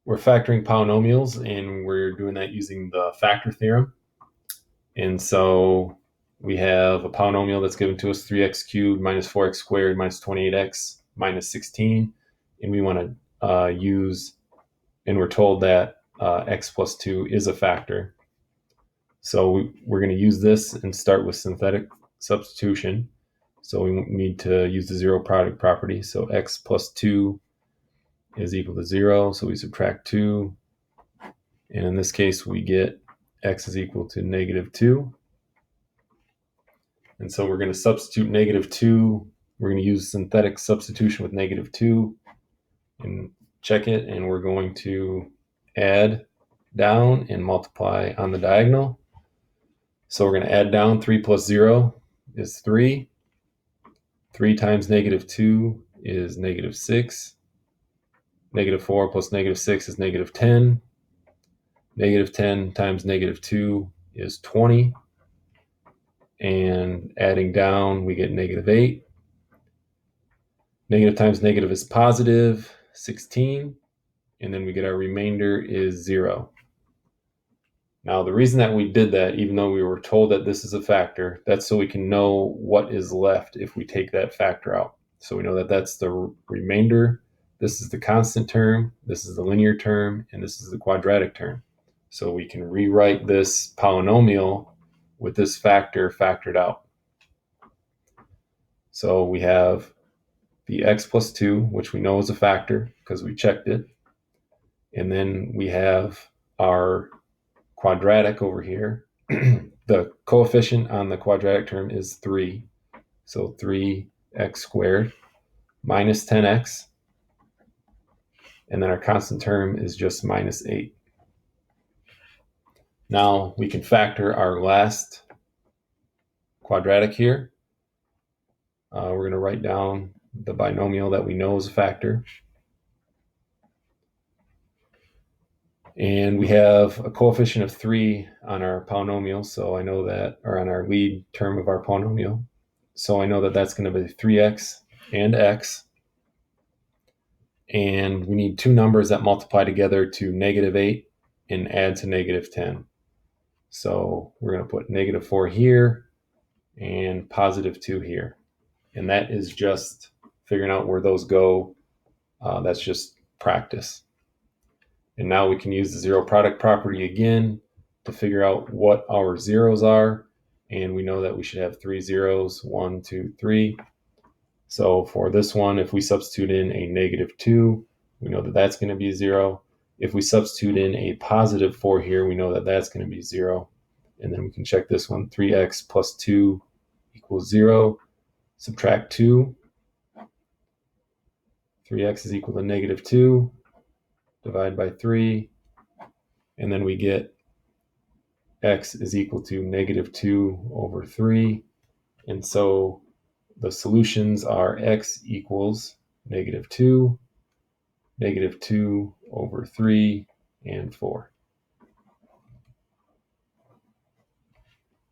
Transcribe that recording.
we're factoring polynomials, and we're doing that using the factor theorem. And so we have a polynomial that's given to us 3x cubed minus 4x squared minus 28x minus 16. And we want to use, and we're told that x plus 2 is a factor. So we're going to use this and start with synthetic substitution. So we need to use the zero product property. So x plus 2 is equal to 0. So we subtract 2. And in this case, we get x is equal to negative 2. And so we're going to substitute negative 2. We're going to use synthetic substitution with negative 2 and check it. And we're going to add down and multiply on the diagonal. So we're going to add down 3 plus 0 is 3. 3 times negative 2 is negative 6. Negative 4 plus negative 6 is negative 10. Negative 10 times negative 2 is 20. And adding down, we get negative 8. Negative times negative is positive, 16. And then we get our remainder is 0. Now, the reason that we did that, even though we were told that this is a factor, that's so we can know what is left if we take that factor out. So we know that that's the remainder. This is the constant term, this is the linear term, and this is the quadratic term. So we can rewrite this polynomial with this factor factored out. So we have the x plus 2, which we know is a factor because we checked it. And then we have our quadratic over here. The coefficient on the quadratic term is 3. So 3x squared minus 10x. And then our constant term is just minus 8. Now we can factor our last quadratic here. We're going to write down the binomial that we know is a factor. And we have a coefficient of 3 on our polynomial, so I know that, or on our lead term of our polynomial. So I know that that's going to be 3x and x. And we need two numbers that multiply together to negative 8 and add to negative 10. So we're going to put negative 4 here and positive 2 here. And that is just figuring out where those go. That's just practice. And now we can use the zero product property again to figure out what our zeros are. And we know that we should have 3 zeros, 1, 2, 3. So for this one, if we substitute in a negative 2, we know that that's going to be 0. If we substitute in a positive 4 here, we know that that's going to be 0. And then we can check this one, 3x plus 2 equals 0. Subtract 2. 3x is equal to negative 2. Divide by 3. And then we get x is equal to negative 2 over 3. And so the solutions are x equals negative 2 over 3, and 4.